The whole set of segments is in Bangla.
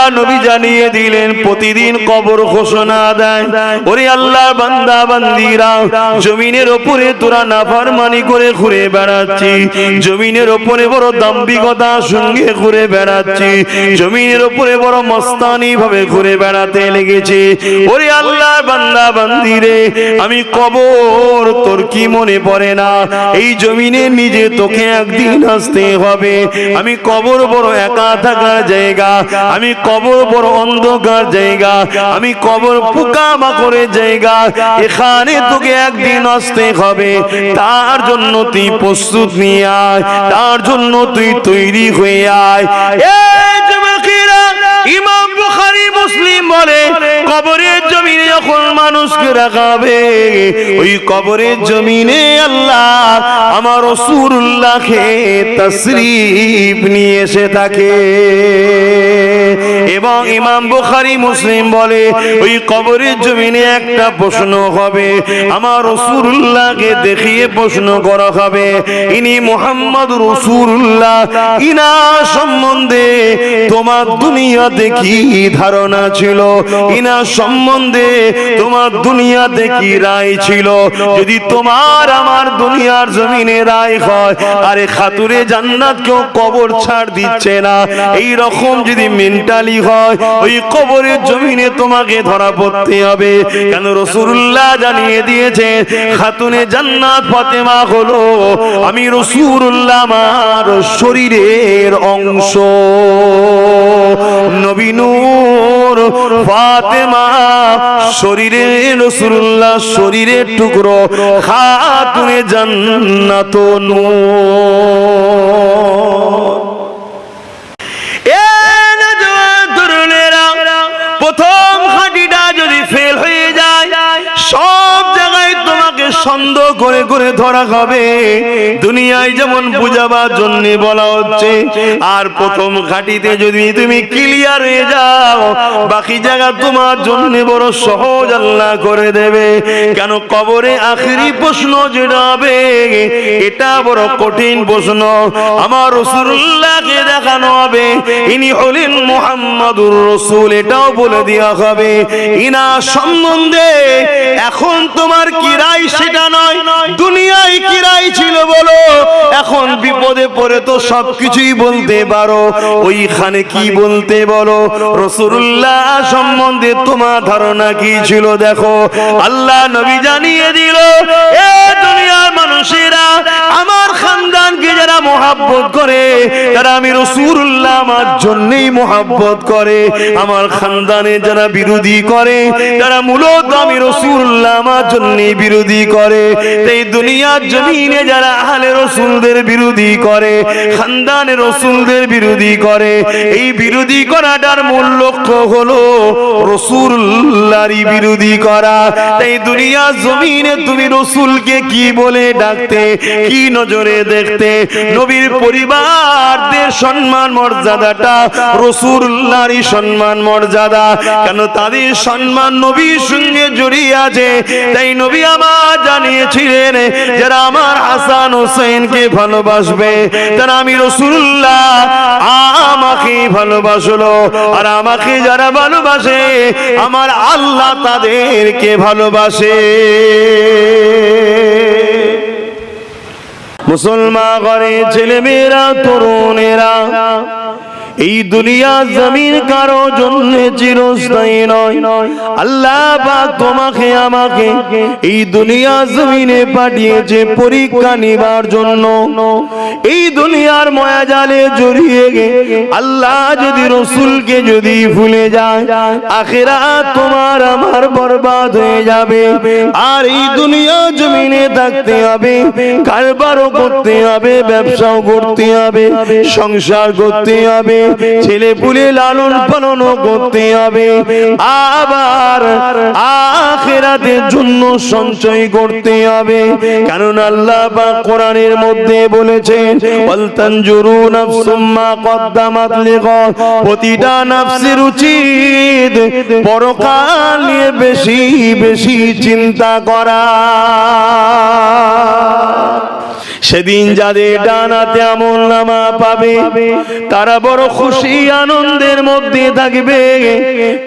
আল্লাহ নবী জানিয়ে দিলেন প্রতিদিন কবর ঘোষণা দেয়, ওরে আল্লাহর বান্দা বান্দিরা, জমিনের উপরে তোরা নাফরমানি করে ঘুরে বেড়াচ্ছি, জমিনের উপরে বড় দাম্ভিকতার সঙ্গে ঘুরে বেড়াচ্ছি, জমিনের উপরে বড় মস্তানি ভাবে ঘুরে বেড়াতে লেগেছে। ওরে আল্লাহর বান্দা বান্দিরে, আমি কবর তোর কি মনে পড়ে না? এই জমিনে নিজে তোকে একদিন আসতে হবে। আমি কবর বড় একা থাকার জায়গা, আমি কবর বড় অন্ধকার জায়গা, আমি কবর পোকামাকড়ের জায়গা, এখানে তোকে একদিন আসতে হবে। তার জন্য তুই প্রস্তুত নিয়ে আয়, তার জন্য তুই তৈরি হয়ে আয়। এই যুবকেরা, ইমাম বুখারী মুসলিম বলে কবরের জমিনে যখন মানুষকে রাখাবে, ওই কবরের জমিনে আল্লাহ আমার রাসূলুল্লাহকে তাশরীফ নিয়ে এসে থাকে। এবং ইমাম বুখারী মুসলিম বলে ওই কবরের জমিনে একটা প্রশ্ন হবে, আমার রাসূলুল্লাহকে দেখিয়ে প্রশ্ন করা হবে, ইনি মুহাম্মদ রাসূলুল্লাহ, ইনা সম্বন্ধে তোমার দুনিয়াতে কি ধারণা ছিল, ইনা সম্বন্ধে তোমার দুনিয়াতে কি রায় ছিল? যদি তোমার আমার দুনিয়ার জমিনে রায় হয়, আরে খাতুরে জান্নাত কেউ কবর ছাড় দিচ্ছে না, এই রকম যদি মেন্টালি হয়, ওই কবরের জমিনে তোমাকে ধরা পড়তে হবে। কেন রাসূলুল্লাহ জানিয়ে দিয়েছে, খাতুনে জান্নাত ফাতেমা হলো আমি রাসূলুল্লাহ আমার শরীরের অংশ। নবী নূর, ফাতেমা শরীরে রাসূলুল্লাহ শরীরের টুকরো, খাতুনে জান্নাত নূর। প্রথম খাঁটিটা যদি ফেল হয়ে যায়, সব জায়গায় তোমাকে সন্দেহ করে করে ধরা হবে। দুনিয়ায় যেমন বুঝাবার জন্য বলা হচ্ছে, আর প্রথম ঘাটিতে যদি তুমি ক্লিয়ার হয়ে যাও, বাকি জায়গা তোমার জন্য বড় সহজ আল্লাহ করে দেবে। কেন কবরে আখেরি প্রশ্ন যেটা হবে, এটা বড় কঠিন প্রশ্ন। আমার রাসূলুল্লাহকে দেখানো হবে ইনি হলেন মুহাম্মাদুর রাসূল, এটাও বলে দেওয়া হবে। ইনা সম্বন্ধে এখন তোমার কি রায় সেটা নয়, দুনিয়ায় কি রায় ছিল বলো, এখন বিপদে পড়ে তো সবকিছুই বলতে পারো, ওইখানে কি বলতে বলো? রাসূলুল্লাহ সম্বন্ধে তোমার ধারণা কি ছিল দেখো। আল্লাহ নবী জানিয়ে দিল, এ দুনিয়ার মানুষেরা, আমার খানদানকে যারা মহব্বত করে, তারা আমি রাসূলুল্লাহ আমার জন্যই মহব্বত করে। আমার খানদানে যারা বিরোধী করে, তারা মূলত আমি রাসূলুল্লাহ আমার জন্যই বিরোধী করে। এই দুনিয়ার জমিনে যারা আহলে রাসূলদের বিরোধী করে, খানদানে রাসূলদের বিরোধী করে, এই বিরোধী করাটার মূল লক্ষ্য হলো রাসূলুল্লাহরই বিরোধী করা। তাই দুনিয়ার জমিনে তুমি রাসূলকে কি বলে ডাকতে, কি নজরে দেখতে? নবীর পরিবারদের সম্মান মর্যাদাটা রাসূলুল্লাহরই সম্মান মর্যাদা। কেন তাদের সম্মান নবীর সঙ্গে জড়িয়ে আছে। তাই নবী আমার জানিয়েছিলেন, যারা আমার হাসান হোসেনকে ভালোবাসবে, তারা আমি রাসূলুল্লাহ আমাকে ভালোবাসলো, আর আমাকে যারা ভালোবাসে আমার আল্লাহ তাদেরকে ভালোবাসে। মুসলমান ঘরে ছেলেমেয়েরা, তরুণেরা, এই দুনিয়া জমিন কারো জন্য চিরস্থায়ী নয়। আল্লাহ পাক তোমাকে আমাকে এই দুনিয়া জমিনে পাঠিয়েছে পরীক্ষা নিবার জন্য। এই দুনিয়ার মায়াজালে জড়িয়ে গে আল্লাহ যদি রাসূলকে যদি ভুলে যায়, আখিরাত তোমার আমার বরবাদ হয়ে যাবে। আর এই দুনিয়া জমিনে থাকতে হবে, কারবারও করতে হবে, ব্যবসাও করতে হবে, সংসার করতে হবে, ছেলে পুলে লালন পালন করতে হবে, আবার আখিরাতের জন্য সঞ্চয় করতে হবে। কারণ আল্লাহ পাক কোরআনের মধ্যে বলেছেন, ওয়াল তানজুরু নাফসুম মা কদ্দামাত লিগাদ, প্রতিটা নফসের উচিত পরকাল নিয়ে বেশি বেশি চিন্তা করা। সেদিন যাদের ডানাতে আমলনামা পাবে তারা বড় খুশি আনন্দের মধ্যে থাকবে,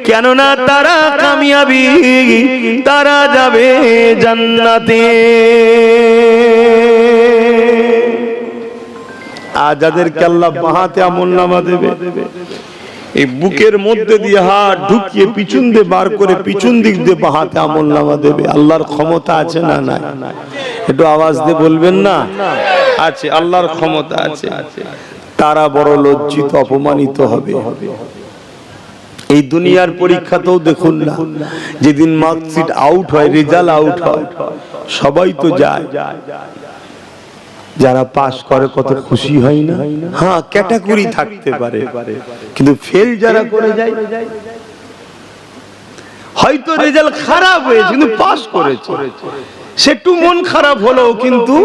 কেননা তারা কামিয়াবি, তারা যাবে জান্নাতে। আর যাদেরকে আল্লাহ বাহাতে আমলনামা দেবে, এই বুকের মধ্যে দিয়ে হাত ঢুকিয়ে পিছন দিয়ে বার করে পিছন দিক দিয়ে বাহাতে আমলনামা দেবে। আল্লাহর ক্ষমতা আছে না নাই? একটু আওয়াজ দিয়ে বলবেন না? আছে, আল্লাহর ক্ষমতা আছে। তারা বড় লজ্জিত অপমানিত হবে। এই দুনিয়ার পরীক্ষাতেও দেখুন না, যেদিন মার্কশিট আউট হয়, রেজাল্ট আউট হয়, সবাই তো যায়, যারা পাস করে কত খুশি হয় না? হ্যাঁ, ক্যাটাগরি থাকতে পারে, কিন্তু ফেল যারা করে যায়, হয়তো রেজাল্ট খারাপ হয়েছে কিন্তু পাস করেছে, সে একটু মন খারাপ হলো কিন্তু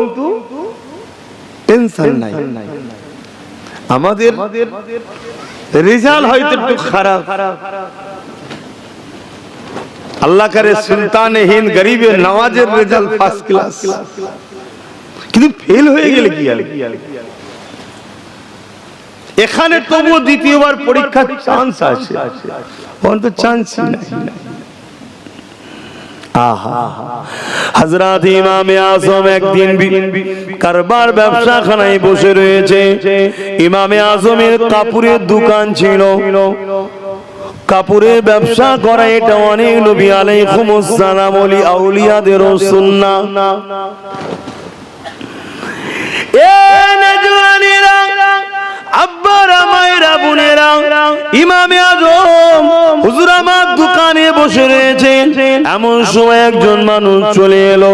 টেনশন নাই। আমাদের রেজাল্ট হয়তো একটু খারাপ, আল্লাহ করে সুলতানে হিন্দ গরিবের নওয়াজের রেজাল্ট ফার্স্ট ক্লাস, কিন্তু ফেল হয়ে গেলে কি হবে? এখানে তবু দ্বিতীয়বার পরীক্ষার চান্স আছে, অন্ত চান্সই নাই। হযরত ইমামে আযম একদিন কারবার ব্যবসাখানায় বসে রয়েছে। ইমামে আযমের কাপড়ের দোকান ছিল, কাপড়ের ব্যবসা করা এটা অনেক নবী আলাইহিমুস সালাম ওলি আউলিয়াদের সুন্নাহ। এ নজওয়ানেরা, আব্বারা, মায়েরা, বোনেরা, ইমামে আযম হুজুর আমার দোকানে বসে রয়েছেন। এমন সময় একজন মানুষ চলে এলো,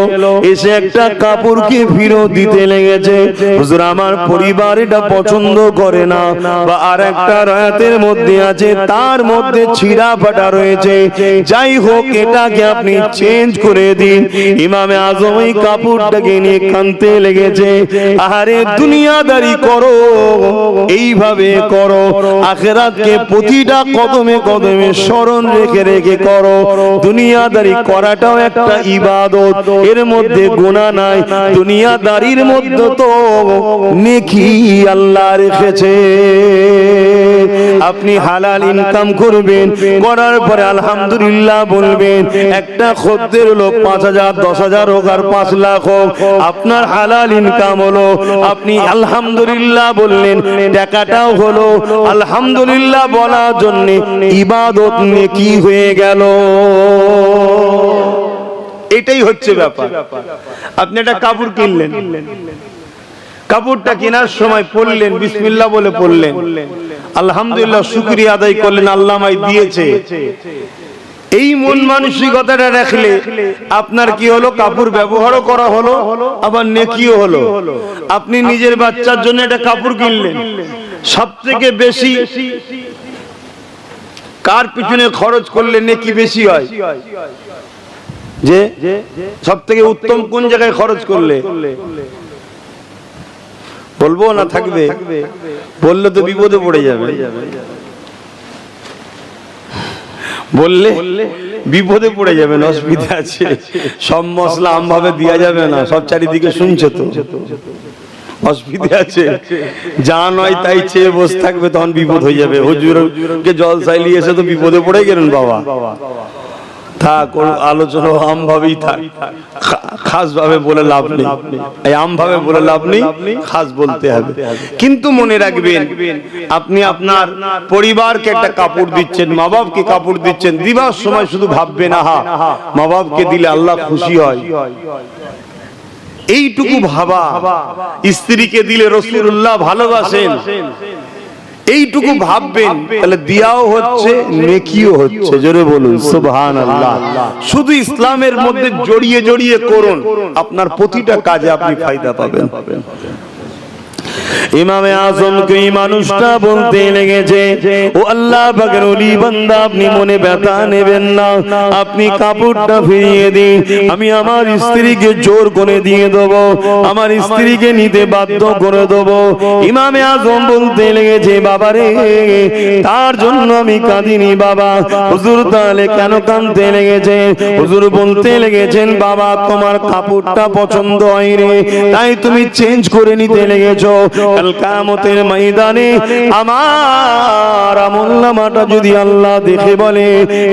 এসে একটা কাপড়কে ফেরত দিতে লেগেছে। হুজুর আমার পরিবার এটা পছন্দ করে না, বা আর একটা রায়াতের মধ্যে আছে তার মধ্যে ছিঁড়া ফাটা রয়েছে, যাই হোক এটাকে আপনি চেঞ্জ করে দিন। ইমামে আযম ওই কাপড়টাকে নিয়ে কাঁদতে লেগেছে। আরে দুনিয়াদারি করো, এইভাবে করো, আখিরাতকে প্রতিটা কদমে কদমে স্মরণ রেখে রেখে করো। দুনিয়াদারি করাটাও একটা ইবাদত, এর মধ্যে গুনাহ নাই। দুনিয়াদারির মধ্যে তো নেকি আল্লাহ রেখেছে। আপনি হালাল ইনকাম করবেন, করার পরে আলহামদুলিল্লাহ বলবেন। একটা খদ্দের হলো 5,000, 10,000 হোক আর 5 লাখ হোক, আপনার হালাল ইনকাম হলো, আপনি আলহামদুলিল্লাহ বললেন, টাকাটাও হলো। আলহামদুলিল্লাহ বলার জন্য ইবাদত নেকি হয়ে গেল। এটাই হচ্ছে ব্যাপার। আপনি একটা কাপড় কিনলেন, কাপড়টা কেনার সময় পড়লেন বিসমিল্লাহ বলে পড়লেন, আলহামদুলিল্লাহ শুকরিয়া আদায় করলেন, আল্লাহ আমায় দিয়েছে। এই মন মানসিকতাটা রাখলে আপনার কি হলো? কাপড় ব্যবহারও করা হলো, আবার নেকিও হলো। আপনি নিজের বাচ্চার জন্য একটা কাপড় কিনলেন, সবথেকে বেশি কার পিছনে খরচ করলে নেকি বেশি হয়? যে সবথেকে উত্তম কোন জায়গায় খরচ করলে? বলবো না থাকবে? বললে তো বিপদে পড়ে যাবে, বললে বিপদে পড়ে যাবেন, অসুবিধা আছে। সব মশলা আমভাবে দেওয়া যাবে না, সব চারিদিকে শুনছে তো, অসুবিধা আছে। যা নয় তাই চেয়ে বসে থাকবে, তখন বিপদ হয়ে যাবে। হুজুরকে জল চাইলি এসে তো বিপদে পড়ে গেলেন বাবা। থাক, আলোচনা আমভাবেই থাক, খাস ভাবে বলে লাভ নেই। এই আমভাবে বলে লাভ নেই, খাস বলতে হবে। কিন্তু মনে রাখবেন, আপনি আপনার পরিবারকে একটা কাপড় দিচ্ছেন, মা বাপকে কাপড় দিচ্ছেন, দিবার সময় শুধু ভাববেন আহা মা বাপকে দিলে আল্লাহ খুশি হয়, এইটুকু ভাবা। স্ত্রীকে দিলে রাসূলুল্লাহ ভালোবাসেন, এইটুকু ভাববেন, তাহলে দিয়াও হচ্ছে, নেকিও হচ্ছে। জোরে বলুন সুবহানাল্লাহ। শুধু ইসলামের মধ্যে জড়িয়ে জড়িয়ে করুন, আপনার প্রতিটা কাজে আপনি ফায়দা পাবেন। ইমামে আজমকে এই মানুষটা বলতে লেগেছে, ও আল্লাহ পাকের ওলি বান্দা, আপনি মনে ব্যথা নেবেন না, আপনি কাপড়টা ফিরিয়ে দিন, আমি আমার স্ত্রীকে জোর করে দিয়ে দেব, আমার স্ত্রীকে নিতে বাধ্য করে দেব। ইমামে আজম বলতে লেগেছে, বাবা রে, তার জন্য আমি কাঁদিনি বাবা। হুজুর তাহলে কেন কাঁদতে লেগেছে? হুজুর বলতে লেগেছেন, বাবা তোমার কাপড়টা পছন্দ হয়নি, তাই তুমি চেঞ্জ করে নিতে লেগেছো। কাল কিয়ামতের ময়দানে আমার আমলনামাটা যদি আল্লাহ দেখে বলে,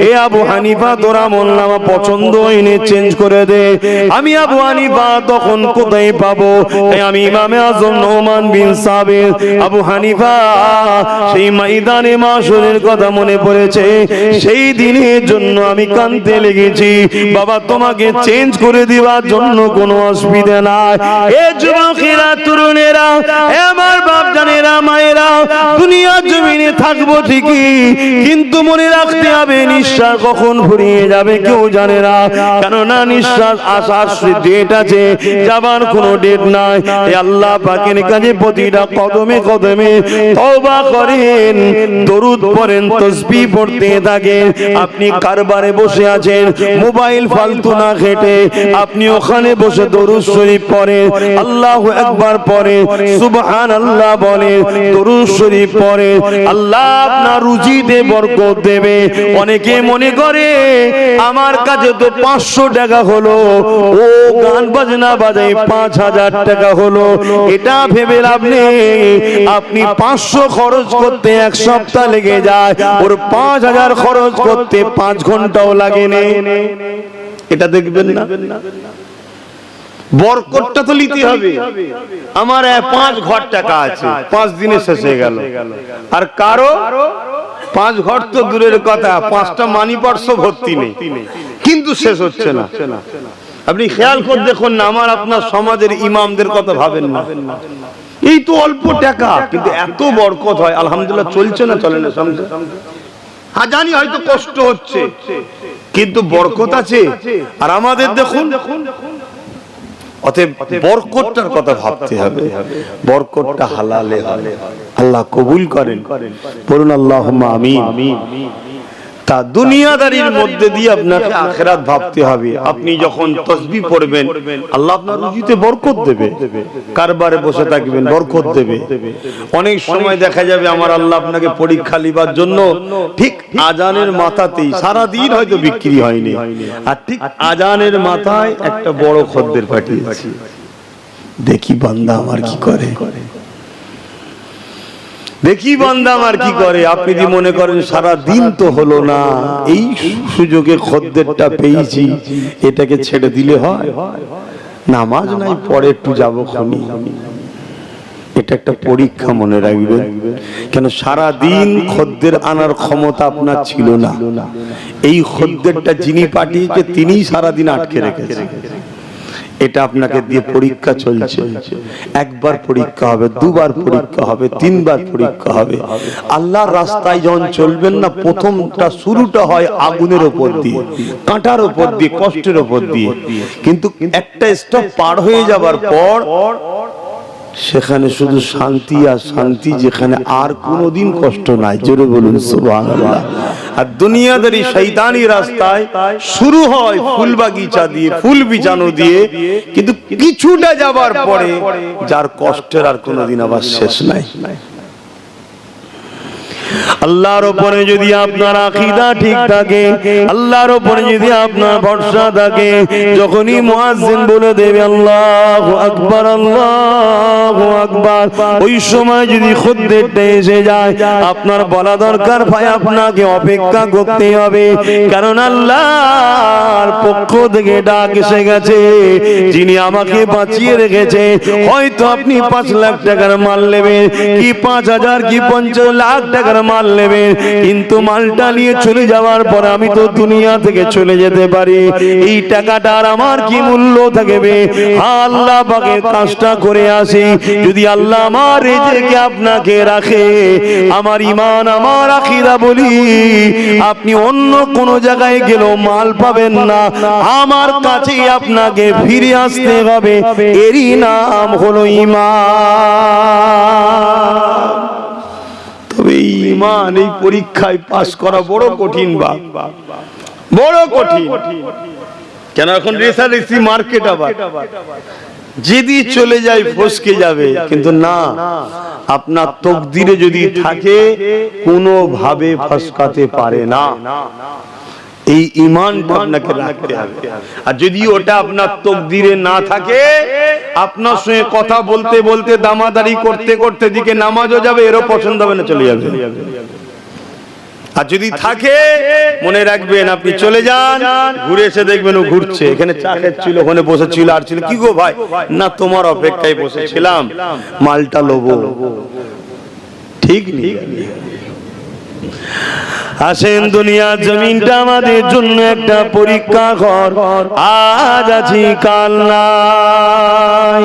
এ আবু হানিফা তোর আমলনামা পছন্দ হয়নি, চেঞ্জ করে দে, আমি আবু হানিফা তখন কোথায় পাবো? আমি ইমামে আজম নোমান বিন সাবিত আবু হানিফা সেই ময়দানে মাশরের কথা মনে পড়েছে, সেই দিনের জন্য আমি কাঁদতে লেগেছি। বাবা তোমাকে চেঞ্জ করে দেওয়ার জন্য কোনো অসুবিধা নাই। এ যুবকেরা, তরুণেরা, আমার বাপ জানেরা, মায়েরা, দুনিয়ার জমিনে থাকবো ঠিকই, কিন্তু মনে রাখতে হবে নিঃশ্বাস কখন ফুরিয়ে যাবে কেউ জানে না। কেননা নিঃশ্বাস আসার ডেট আছে, যাবার কোনো ডেট নাই। আল্লাহ পাকের কাছে প্রতিটা কদমে কদমে তওবা করেন, দরুদ পড়েন, তাসবিহ পড়তে থাকেন। আপনি কারবারে বসে আছেন, মোবাইল ফালতু না ঘেটে আপনি ওখানে বসে দরুদ শরীফ পড়েন, আল্লাহু আকবার পড়েন, সুবহানাল্লাহ বলেন, দরুদ শরীফ পড়েন, আল্লাহ আপনার রুজিতে বরকত দেবে। অনেকে মনে করে আমার কাছে তো 500 টাকা হলো, ও গান বাজনা বাজাই 5000 টাকা হলো, এটা ভেবে লাভ নেই। আপনি 500 খরচ করতে এক সপ্তাহ লেগে যায়, ওর 5000 খরচ করতে 5 ঘন্টাও লাগে না। এটা দেখবেন না, বরকতটা তো নিতে হবে। আমার 5 ঘর টাকা আছে, 5 দিনে শেষ হয়ে গেল, আর কারো 5 ঘর তো দূরের কথা, 5টা মানি পার্স ভর্তি নেই, কিন্তু শেষ হচ্ছে না। আপনি খেয়াল করে দেখুন না, আমার আপনার সমাজের ইমামদের কথা ভাবেন না, এই তো অল্প টাকা কিন্তু এত বরকত হয়। আলহামদুলিল্লাহ চলছে না, চলে না? হ্যাঁ জানি হয়তো কষ্ট হচ্ছে, কিন্তু বরকত আছে। আর আমাদের দেখুন, অতএব বরকতটার কথা ভাবতে হবে, বরকতটা হালালে হবে, আল্লাহ কবুল করেন, বলুন আল্লাহুম্মা আমিন। তা দুনিয়াদারির মধ্যে দিয়ে আপনাকে আখিরাত ভাবতে হবে। আপনি যখন তাসবিহ পড়বেন, আল্লাহ আপনার রুজিতে বরকত দেবে, কারবারে বসে থাকবেন, বরকত দেবে। অনেক সময় দেখা যাবে আমার আল্লাহ আপনাকে পরীক্ষা লিবার জন্য ঠিক আজানের মাথাতেই, সারা দিন হয়তো বিক্রি হয়নি, আর ঠিক আজানের মাথায় একটা বড় খদ্দের পাঠিয়েছি, দেখি বান্দা আমার কি করে, দেখি বান্দা আমার কি করে। আপনি যদি মনে করেন সারা দিন তো হলো না, এই সুযোগে খদ্দেরটা পেয়েছি, এটাকে ছেড়ে দিলে হয়? নামাজ নাই, পরে একটু যাবো খনি, এটা একটা পরীক্ষা, মনে রাখবেন। কেন সারা দিন খদ্দের আনার ক্ষমতা আপনার ছিল না, এই খদ্দেরটা যিনি পাঠিয়েছে তিনিই সারা দিন আটকে রেখেছে। এটা আপনাকে দিয়ে পরীক্ষা চলছে। একবার পরীক্ষা হবে, দুবার পরীক্ষা হবে, 3 বার পরীক্ষা হবে। আল্লাহর রাস্তায় যখন চলবেন না, প্রথমটা শুরুটা হয় আগুনের উপর দিয়ে, কাঁটার উপর দিয়ে, কষ্টের উপর দিয়ে, কিন্তু একটা স্টপ পার হয়ে যাবার পর সেখানে শুধু শান্তি আর শান্তি, যেখানে আর কোনোদিন কষ্ট নাই। জোরে বলুন সুবহানাল্লাহ। আর দুনিয়াদারি শয়তানি রাস্তায় শুরু হয় ফুল বাগিচা দিয়ে, ফুল বিছানো দিয়ে, কিন্তু কিছুটা যাবার পরে যার কষ্টের আর কোনোদিন আবার শেষ নাই। আল্লাহর উপরে যদি আপনার আকীদা ঠিক থাকে, আল্লাহর উপরে যদি আপনার ভরসা থাকে, যখনই মুয়াজ্জিন বলে দেবে আল্লাহু আকবার, আল্লাহু আকবার, ওই সময় যদি খদ্দেরটা এসে যায়, আপনার বলা দরকার ভাই আপনাকে অপেক্ষা করতে হবে, কারণ আল্লাহর পক্ষ থেকে ডাক এসে গেছে, যিনি আমাকে বাঁচিয়ে রেখেছে। হয়তো আপনি 5 লাখ টাকার মাল নেবেন, কি 5000 কি 50 লাখ টাকার টাকার মাল নেবেন, কিন্তু মালটা নিয়ে চলে যাওয়ার পর আমি তো দুনিয়া থেকে চলে যেতে পারি, এই টাকাটার আমার কি মূল্য থাকবে? আল্লাহ পাকের কাজটা করে আসি, যদি আল্লাহ আমার রিজিকে আপনাকে রাখে, আমার ঈমান আমার আকীদা বলি আপনি অন্য কোন জায়গায় গেলেও মাল পাবেন না, আমার কাছেই আপনাকে ফিরে আসতে হবে, এরই নাম হলো ঈমান। তবে ঈমান এই পরীক্ষায় পাস করা বড় কঠিন, বড় কঠিন। কেন এখন রেসারেসি মার্কেট, আবার যদি চলে যায় ফসকে যাবে, কিন্তু না, আপনার তকদিরে যদি থাকে কোনোভাবে ফসকাতে পারে না। এই ঈমানটা আপনাকে রাখতে হবে। আর যদি ওটা আপনার তকদিরে না থাকে, আপনার সঙ্গে কথা বলতে বলতে দামাদারি করতে করতে দিকে নামাজও যাবে, এরও পছন্দ হবে না, চলে যাবে। আর যদি থাকে, মনে রাখবেন আপনি চলে যান, ঘুরে এসে দেখবেন ও ঘুরছে, এখানে চা খাচ্ছিল, ওখানে বসেছিল, আর ছিল কি গো ভাই, না তোমার অপেক্ষায় বসেছিলাম, মালটা লোবো। ঠিক নেই। আসেন, দুনিয়া জমিনটা আমাদের জন্য একটা পরীক্ষা ঘর, আজ আছি কাল নাই।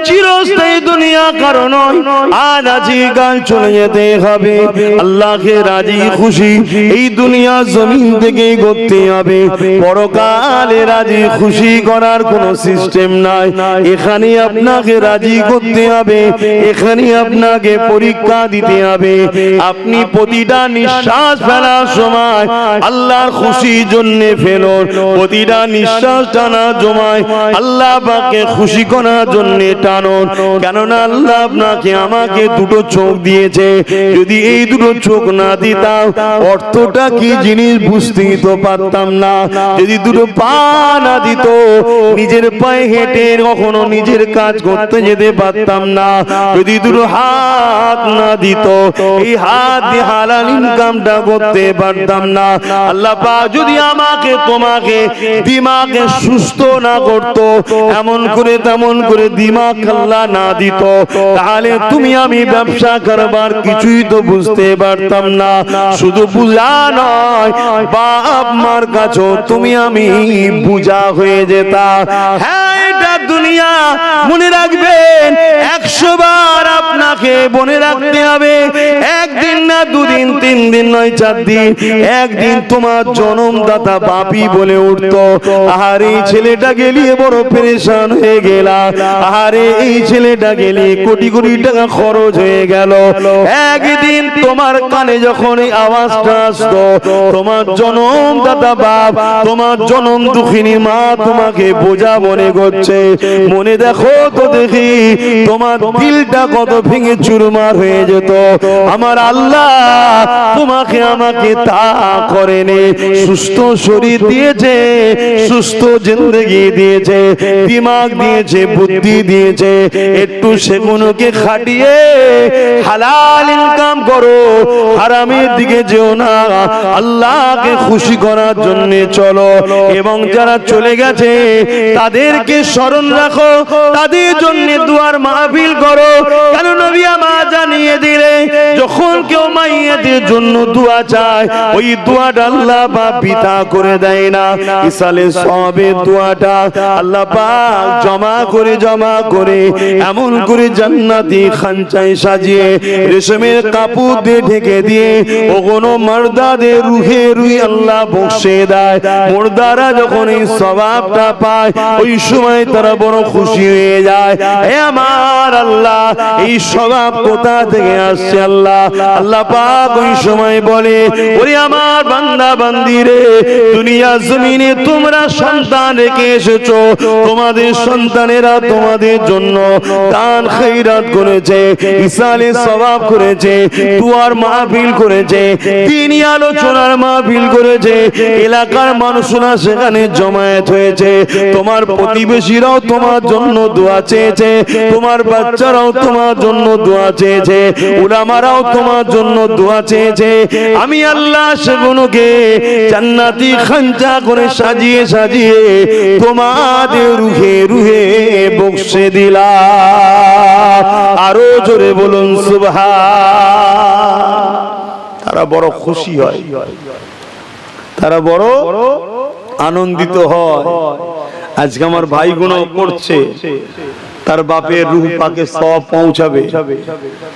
চিরস্থায়ী দুনিয়া কারণ আজ আছি কাল চলে যেতে হবে। আল্লাহকে রাজি খুশি এই দুনিয়া জমিন থেকে করতে হবে, পরকালে রাজি খুশি করার কোনো সিস্টেম নাই। এখানে আপনাকে রাজি করতে হবে, এখানে আপনাকে পরীক্ষা দিতে হবে। আপনি প্রতিটা নিঃশ্বাস ফেলার সময় আল্লাহর খুশির জন্য ফেলুন, প্রতিটা নিঃশ্বাস টানার সময় আল্লাহ পাককে খুশি করার জন্য টানুন। কেননা আল্লাহ আপনাকে আমাকে দুটো চোখ দিয়েছে, যদি এই দুটো চোখ না দিতাম অর্থটা কি জিনিস বুঝতেই তো পারতাম না। যদি দুটো পা না দিত, নিজের পায়ে হেঁটে কখনো নিজের কাজ করতে যেতে পারতাম না। যদি দুটো হাত না দিত, এই হাত দিয়ে হালাল ইনকামটা করতে পারতাম না। আল্লাহ পাক যদি আমাকে তোমাকে দিমাগে সুস্থ না করতো, এমন করে তেমন করে দিমাগ আল্লাহ না দিত, তাহলে তুমি আমি ব্যবসা করবার কিছুই তো বুঝতে পারতাম না। শুধু বুঝা নয়, বাপ মার কাছেও তুমি আমি বুঝা হয়ে যেতাম। হ্যাঁ, এটা দুনিয়া, মনে রাখবেন 100 বার আপনাকে মনে রাখতে হবে। একদিন না, দুদিন, 3 দিন নয়, 4 দিন, একদিন তোমার জন্মদাতা বাপি বলে উঠতো, আরে এই ছেলেটা গেলিয়ে বড় পেরেশান হয়ে গেলা, আরে এই ছেলেটা গেলে কোটি কোটি টাকা খরচ হয়ে গেল। একদিন তোমার কানে যখন এই আওয়াজটা আসতো, তোমার জন্মদাতা বাপ, তোমার জন্ম দুঃখিনী মা তোমাকে বোঝা মনে করছে, মনে দেখো তো দেখি তোমার দিলটা কত ভেঙে চুরমার হয়ে যেত। আমার আল্লাহ তোমাকে আমাকে তা করেনি, সুস্থ শরীর দিয়েছে, সুস্থ জিন্দেগি দিয়েছে, দিমাগ দিয়েছে, বুদ্ধি দিয়েছে। একটু সেগুলোকে খাটিয়ে হালাল ইনকাম করো, হারামের দিকে যেও না, আল্লাহকে খুশি করার জন্য চলো। এবং যারা চলে গেছে তাদেরকে স্মরণ রাখো, তাদের জন্য দুয়ার মাহফিল করো। কেন নবী আমার জানিয়ে দিলে, যখন কেউ মাইয়াদের জন্য দোয়া চায়, ওই দোয়াটা আল্লাহ পাক পিতা করে দেয় না। ইসালে সবের দোয়াটা আল্লাহ পাক জমা করে এমন করে জান্নাতি খানচায় সাজিয়ে রেশমের কাপড় দিয়ে ঢেকে দিয়ে ওগুলো মারদাদের রুহে রুই আল্লাহ বসে দেয়। মুর্দারা যখন এই সওয়াবটা পায়, ওই সময় তারা বড় খুশি হয়ে যায়। হে আমার আল্লাহ, এই সওয়াব কোথা থেকে আসছে? আল্লাহ পাক ওই সময় বলে, ওরে আমার বান্দা বান্দিরে, দুনিয়া জমিনে তোমরা সন্তান রেখে এসেছো, তোমাদের সন্তানেরা তোমাদের জন্য দান খৈরাত করেছে, ইসালে সওয়াব করেছে, দুয়ার মাহফিল করেছে, দ্বীনি আলোচনার মাহফিল করেছে, এলাকার মানুষরা সেখানে জমায়েত হয়েছে। তোমার প্রতিবেশীরাও তোমার জন্য দোয়া চেয়েছে, তোমার বাচ্চারাও তোমার জন্য দোয়া চেয়েছে, উলামারাও চেহারাও তোমার জন্য দোয়া চেয়েছে, আমি আল্লাহ সেগুলোকে জান্নাতি খাঞ্চা করে সাজিয়ে সাজিয়ে তোমাদের রুহে রুহে বক্সে দিলাম। আরো জোরে বলুন সুবহান। তারা বড় খুশি হয়, তারা বড় আনন্দিত হয়। আজকে আমার ভাইগুলো করছে, তার বাপের রূহ পাকে সব পৌঁছাবে,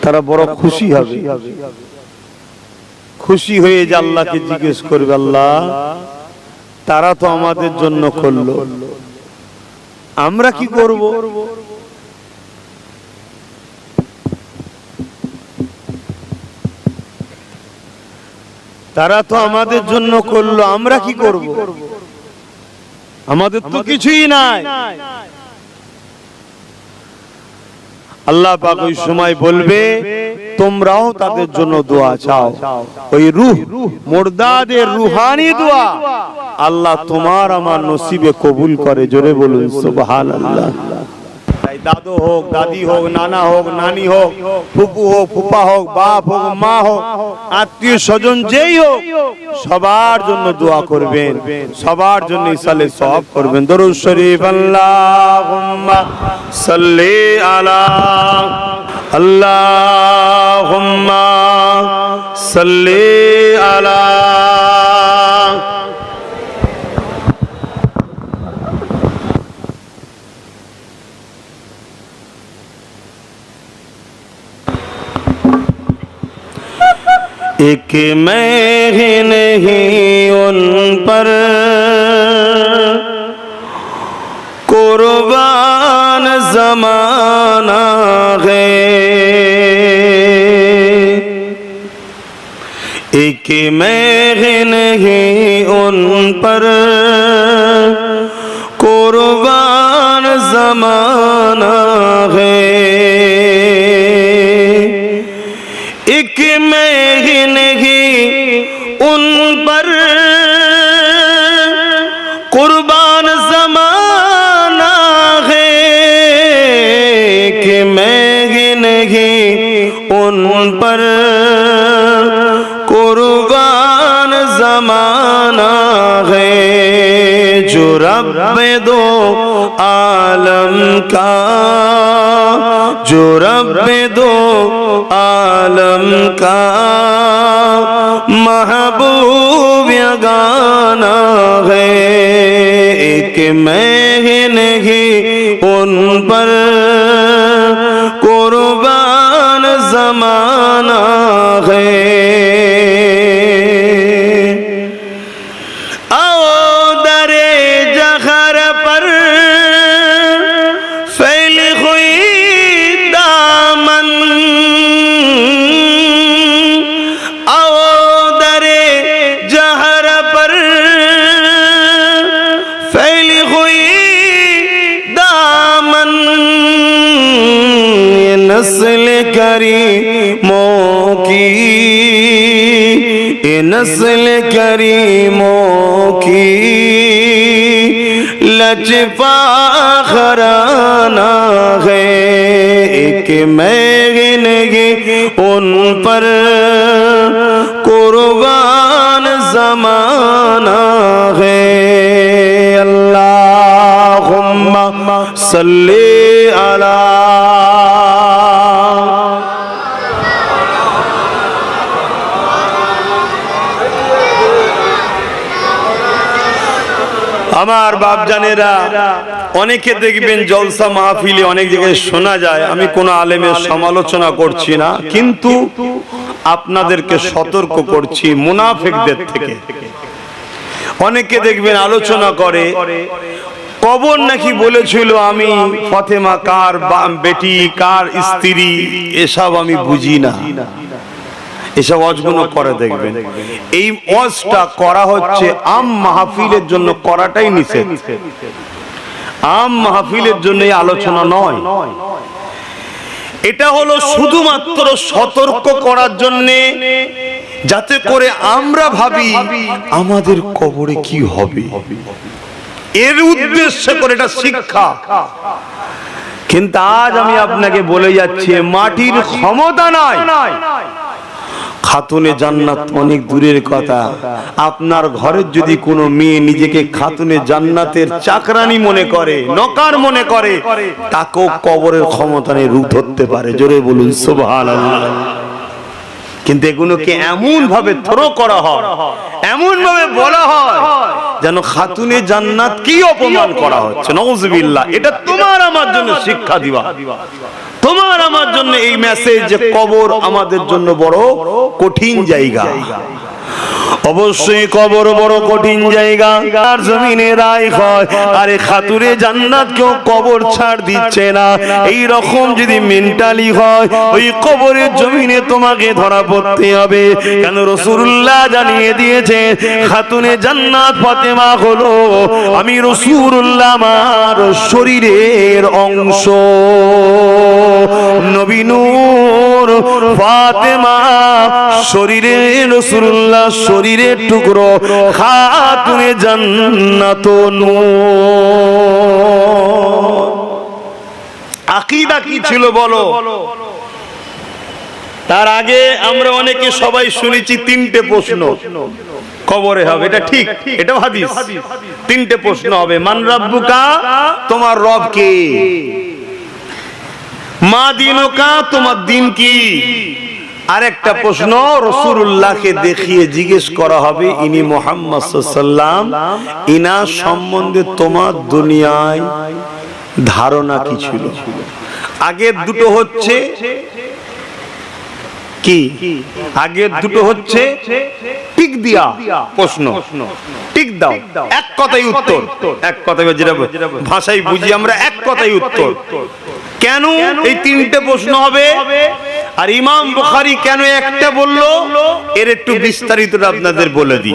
তারা বড় খুশি হবে। খুশি হয়ে যে আল্লাহকে জিজ্ঞেস করবে, আল্লাহ তারা তো আমাদের জন্য করলো, আমরা কি করব? তারা তো আমাদের জন্য করলো, আমরা কি করব? আমাদের তো কিছুই নাই। আল্লাহ পাক ওই সময় বলবে, তোমরাও তাদের জন্য দোয়া চাও। ওই রূহ মুর্দাদের রুহানি দোয়া আল্লাহ তোমার আমার নসিবে কবুল করে। জোরে বলুন সুবহানাল্লাহ। দাদু হোক, দাদি হোক, নানা হোক, নানি হোক, ফুপু হোক, ফুপা হোক, বাপ হোক, মা হোক, আত্মীয় স্বজন যেই হোক, সবার জন্য দোয়া করবেন, সবার জন্য ইসালে সওয়াব করবেন। দরুদ শরীফ। আল্লাহুম্মা সাল্লি আলা, আল্লাহুম্মা সাল্লি আলা। एक मैं ही नहीं उन पर कुर्बान ज़माना है, एक मैं ही नहीं उन पर कुर्बान ज़माना है, एक मैं ही नहीं उन पर कुर्बान ज़माना है, कि मैं ही नहीं उन पर कुर्बान ज़माना है, जो रब दो आलम का, जो रब दो आलम का महबूब यगाना है, एक मैं ही नहीं उन पर कुर्बान ज़माना है। आओ दरे जहर पर फैली हुई दामन, आओ दरे जहर पर फैली हुई दामन, ये नस्ल करीमों की, ये नस्ल करीमों की लचपा खराना है, एक मैं ही नहीं उन पर कुर्बान ज़माना है। अल्लाहुम्मा सल्ली अला। আমার বাপ জানেরা, অনেকে দেখবেন জলসা মাহফিলে অনেক জায়গায় শোনা যায়, আমি কোন আলেমের সমালোচনা করছি না, কিন্তু আপনাদেরকে সতর্ক করছি মুনাফিকদের থেকে। অনেকে দেখবেন আলোচনা করে, কবর নাকি বলেছিল আমি ফাতেমা কার বেটি, কার স্ত্রী, এসব আমি বুঝি না, এসব ওয়াজগুলো করে দেখবেন। এই ওয়াজটা করা হচ্ছে আম মাহফিলের জন্য, করাটাই নিষেধ। আম মাহফিলের জন্য এই আলোচনা নয়, এটা হলো শুধুমাত্র সতর্ক করার জন্য, যাতে করে আমরা ভাবি আমাদের কবরে কি হবে, এর উদ্দেশ্যে করে এটা শিক্ষা। কিন্তু আজ আমি আপনাকে বলে যাচ্ছি, মাটির ক্ষমতা নাই খাতুনে জান্নাত অনেক দূরের কথা, আপনার ঘরের যদি কোনো মেয়ে নিজেকে খাতুনে জান্নাতের চাকরানি মনে করে, নকার মনে করে, তাকেও কবরের ক্ষমতা নিয়ে রূপ ধরতে পারে। জোরে বলুন সুবহানাল্লাহ। কিন্তু এগুলোকে এমন ভাবে থ্রো করা হয়, এমন ভাবে বলা হয় যেন খাতুনে জান্নাত কি অপমান করা হচ্ছে। নাউজুবিল্লাহ। এটা তোমার আমার জন্য শিক্ষা দিবা, তোমার আমার জন্য এই মেসেজ যে কবর আমাদের জন্য বড় কঠিন জায়গা। অবশ্যই কবর বড় কঠিন জায়গা, আর জমিনে রায় হয়। আরে খাতুরে জান্নাত কেউ কবর ছাড় দিচ্ছে না, এই রকম যদি মেন্টালি হয়, ওই কবরের জমিনে তোমাকে ধরা পড়তে হবে। কেন রাসূলুল্লাহ জানিয়ে দিয়েছে, খাতুনে জান্নাত ফাতেমা হলো আমি রাসূলুল্লাহ আমার শরীরের অংশ। নবী নূর ফাতেমা শরীরের রাসূলুল্লাহ শরীরের টুকরো, খাতুনে জান্নাত নূর। আকীদা কি ছিল বলো? তার আগে আমরা অনেকে সবাই শুনেছি তিনটে প্রশ্ন কবরে হবে। এটা ঠিক, এটাও হাদিস। তিনটে প্রশ্ন হবে। মান রাব্বুকা, তোমার রব কে? মা দিনুকা, তোমার দিন কি? আরেকটা প্রশ্ন রাসূলুল্লাহকে দেখিয়ে জিজ্ঞেস করা হবে, ইনি মুহাম্মদ সাল্লাল্লাহু আলাইহি ওয়াসাল্লাম, ইনার সম্বন্ধে তোমার দুনিয়ায় ধারণা কি ছিল? আগের দুটো হচ্ছে কি? আগের দুটো হচ্ছে টিক দিয়া প্রশ্ন, টিক দাও, এক কথাই উত্তর। এক কথাই যেটা ভাষায় বুঝি আমরা, এক কথাই উত্তর। কেন এই তিনটে প্রশ্ন হবে? আর ইমাম বুখারী কেন একটা বলল, এর একটু বিস্তারিত আপনাদের বলে দিই।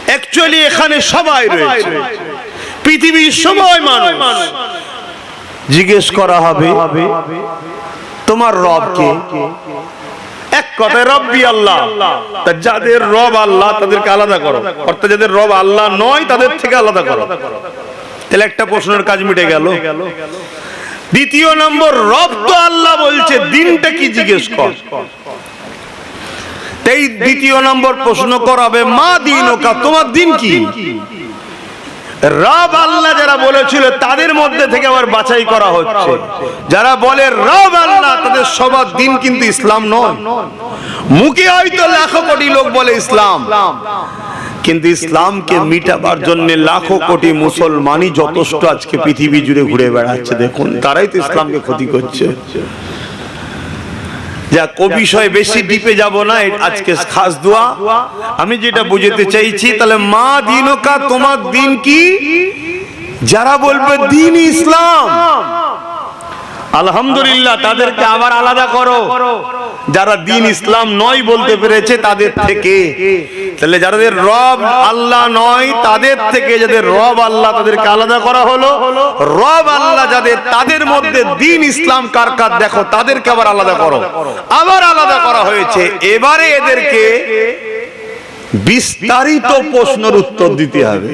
অ্যাকচুয়ালি এখানে সবাই রয়েছে, পৃথিবীর সবাই মানুষ। জিজ্ঞেস করা হবে তোমার রব কে? এক কথায় রব্বি আল্লাহ। তা যাদের রব আল্লাহ তাদেরকে আলাদা করো, অর্থাৎ যাদের রব আল্লাহ নয় তাদের থেকে আলাদা করো। তাহলে একটা প্রশ্নের কাজ মিটে গেল। দ্বিতীয় নম্বর, রব তো আল্লাহ বলছে, দিনটা কি জিজ্ঞেস কর। এই দ্বিতীয় নম্বর প্রশ্ন করাবে, মা দিনুকা, তোমার দিন কি? রব আল্লাহ যারা বলেছিল তাদের মধ্যে থেকে আবার বাছাই করা হচ্ছে। যারা বলে রব আল্লাহ তাদের সবার দিন কিন্তু ইসলাম নয়। মুখে হয়তো লাখো কোটি লোক বলে ইসলাম, কিন্তু ইসলামকে মিটাবার জন্য লাখো কোটি মুসলমানই যথেষ্ট আজকে পৃথিবী জুড়ে ঘুরে বেড়াচ্ছে। দেখুন, তারাই তো ইসলামকে ক্ষতি করছে। যা কো বিষয় বেশি ডিপে যাব না, আজকে খাস দোয়া। আমি যেটা বুঝাতে চাইছি, তাহলে মা দিনুকা, তোমার দিন কি? যারা বলবে দিন ইসলাম, আলহামদুলিল্লাহ, তাদেরকে আবার আলাদা করো। যারা দিন ইসলাম নয় বলতে পেরেছে তাদের থেকে, তাহলে যাদের রব আল্লাহ নয় তাদের থেকে যাদের রব আল্লাহ তাদেরকে আলাদা করা হলো। রব আল্লাহ যাদের, তাদের মধ্যে দিন ইসলাম কার কার দেখো, তাদেরকে আবার আলাদা করো। আবার আলাদা করা হয়েছে। এবারে এদেরকে বিস্তারিত প্রশ্নের উত্তর দিতে হবে।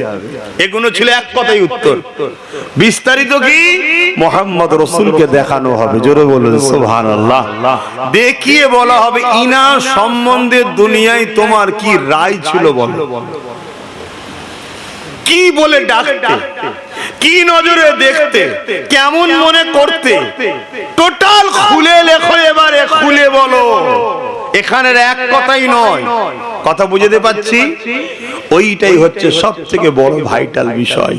এগুলো ছিল এক কথাই উত্তর। বিস্তারিত কি? মুহাম্মদ রাসূলকে দেখানো হবে। জোরে বলুন সুবহানাল্লাহ। দেখিয়ে বলা হবে ইনার সম্বন্ধে দুনিয়ায় তোমার কি রায় ছিল বলো। কি বলে ডাকতে, কি নজরে দেখতে, কেমন মনে করতে, টোটাল খুলে লেখো। এবারে খুলে বলো। এখানের এক কথাই নয়, কথা বুঝতে পাচ্ছি? ওইটাই হচ্ছে সব থেকে বড় ভাইটাল বিষয়।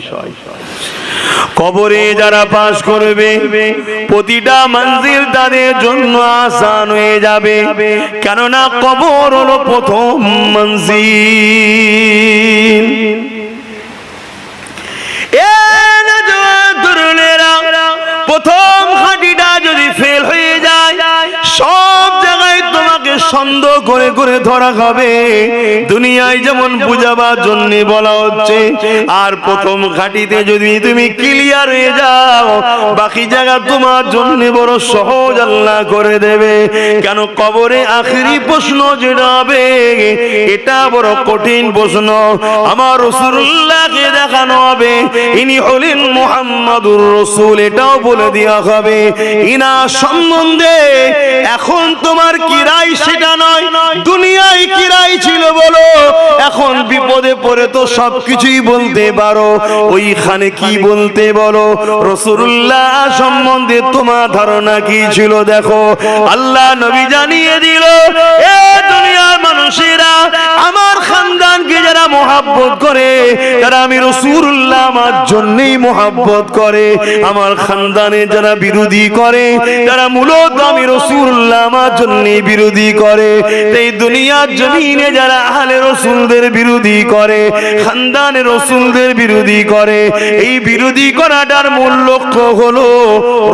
কবরে যারা পাস করবে প্রতিটা মঞ্জিল তাদের জন্য আসান হয়ে যাবে, কেননা কবর হলো প্রথম মঞ্জিল। প্রথম হাঁটিটা যদি ফেল হয়ে যায়, সব জায়গায় তোমাকে সন্দেহ করে করে ধরা হবে। দুনিয়ায় যেমন বুঝাবার জন্য বলা হচ্ছে, আর প্রথম ঘাটিতে যদি তুমি ক্লিয়ার হয়ে যাও, বাকি জায়গা তোমার জন্য বড় সহজ আল্লাহ করে দেবে। কেন কবরে আখেরি প্রশ্ন যেটা হবে, এটা বড় কঠিন প্রশ্ন। আমার রাসূলুল্লাহকে দেখানো হবে ইনি হলেন মুহাম্মাদুর রাসূল, এটাও বলে দেওয়া হবে। ইনা সম্বন্ধে এখন তোমার কি রায় সেটা সেটা নয়, দুনিয়ায় কি রায় ছিল বলো? এখন বিপদে পড়ে তো সবকিছুই বলতে পারো, ওইখানে কি বলতে বলো? রাসূলুল্লাহ সম্বন্ধে তোমার ধারণা কি ছিল? দেখো আল্লাহ নবী জানিয়ে দিল, এ দুনিয়ার মানুষেরা, আমার খানদানকে যারা মহব্বত করে, যারা আমি রাসূলুল্লাহ আমার জন্যই মহব্বত করে, আমার খানদানে যারা বিরোধী করে, যারা মূলত আমি রাসূলুল্লাহ আমার জন্যই বিরোধী করে, এই দুনিয়ার জমিনে যারা আহলে রাসূলদের বিরোধী করে, খানদানে রাসূলদের বিরোধী করে, এই বিরোধী করাটার মূল লক্ষ্য হলো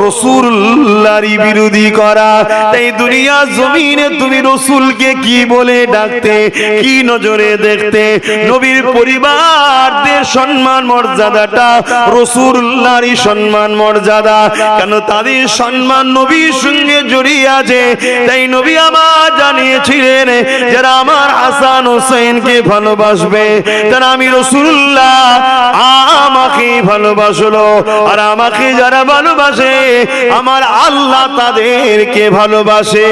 রাসূলুল্লাহরই বিরোধী করা। তাই দুনিয়ার জমিনে তুমি রাসূলকে কি বলে ডাকতে, কি নজরে দেখতে? নবীর পরিবারদের সম্মান মর্যাদাটা রাসূলুল্লাহরই সম্মান মর্যাদা, কেন তাদের সম্মান নবীর সঙ্গে জড়িয়ে আছে। তাই নবী আমার জানিয়েছিলেন, যারা আমার হাসান হোসেনকে ভালোবাসবে, তারা আমি রাসূলুল্লাহ আমাকে ভালোবাসলো, আর আমাকে যারা ভালোবাসে আমার আল্লাহ তাদেরকে ভালোবাসে।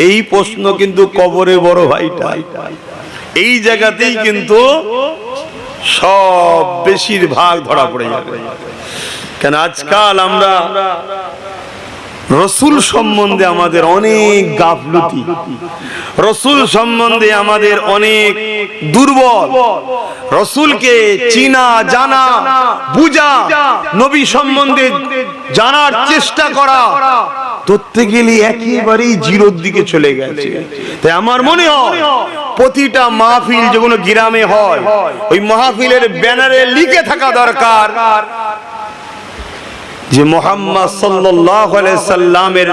এই প্রশ্ন কিন্তু কবরে বড় ভাইটা, এই জায়গাতেই কিন্তু সব বেশিরভাগ ধরা পড়ে যাবে। কেন আজকাল আমরা রসুল সম্বন্ধে আমাদের অনেক গাফলতি, রসুল সম্বন্ধে আমাদের অনেক দুর্বল, রসুলকে চিনা জানা বুঝা, নবী সম্বন্ধে জানার চেষ্টা করা ধরতে গেলে একেবারেই জিরোর দিকে চলে গেছে। তাই আমার মনে হয় প্রতিটা মাহফিল যেগুলো গ্রামে হয়, ওই মাহফিলের ব্যানারে লিখে থাকা দরকার যে মুহাম্মদ সাল্লাল্লাহু আলাইহি সাল্লামের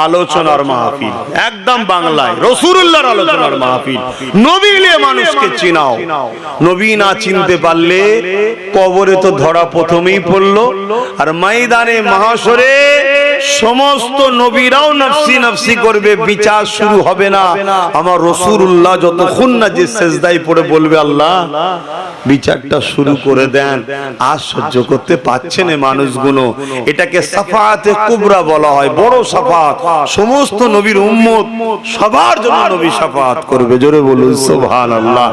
আলোচনার মাহফিল, একদম বাংলায় রাসূলুল্লাহর আলোচনার মাহফিল। নবী নিয়ে মানুষকে চিনাও, নবী না চিনতে পারলে কবরে তো ধরা প্রথমেই পড়লো, আর ময়দানে মাহশরে সমস্ত নবীরাও নফসি নফসি করবে, বিচার শুরু হবে না। আমার রাসূলুল্লাহ যতক্ষণ না যে সেজদায় পড়ে বলবে আল্লাহ বিচারটা শুরু করে দেন, আর সহ্য করতে পারছে না মানুষগুলো। এটাকে শাফাআতে কুবরা বলা হয়, বড় শাফাআত। সমস্ত নবীর উম্মত সবার জন্য নবী শাফাআত করবে। জোরে বলুন সুবহানাল্লাহ।